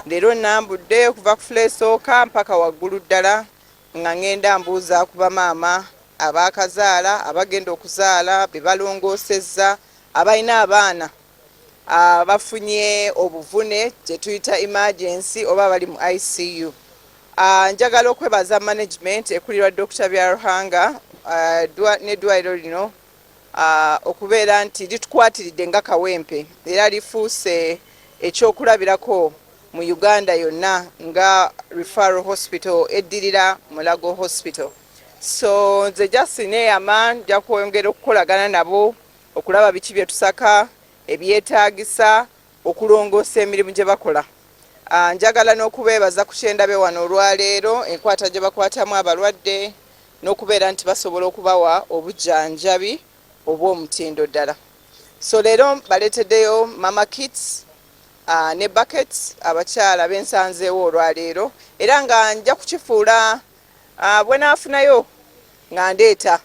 Leero nambudde okuva ku fulesooka mpaka waggulu ddala nga ngenda mbuuza ku bamaama abakazaala abagenda okuzaala be balongoosezza abalina abaana bafunye obuvune gye tuyita emergency oba bali mu ICU. Njagala okwebaza management ekulirwa Dr. Byaruhanga n'eddwaliro lino okubeera nti litukwatiridde nga Kawempe era lifuuse ekyokulabirako mu Uganda yonna nga referral hospital eddirira Mulago Hospital. So nze Justin eyama nja kwongera okukolagana nabo okulaba biki bye tusaka ebyetaagisa okulongoosa emirimu gye bakola. Njagala n'okubeebaza ku kyendabe wano olwaleero enkwata gye bakwatamu abalwadde n'okubeera nti basobola okubawa obujjanjabi obw'omutindo ddala. So leero baleeteddeyo mama kits ne buckets abakyala bensanzeewo olwaleero era nga nja kukifuula bwe naafunayo nga ndeeta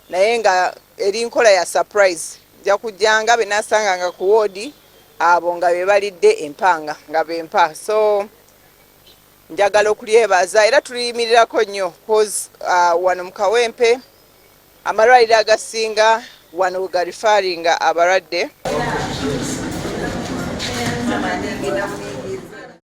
naye nga eri nkola ya surprise. Nja kujjanga be naasanganga ku woodi abo nga be balidde empanga nga bempa. So njagala okulyebaza era tuliyimirirako nnyo cause wano mu Kawempe amalwaliro agasinga wano galifaringa abalwadde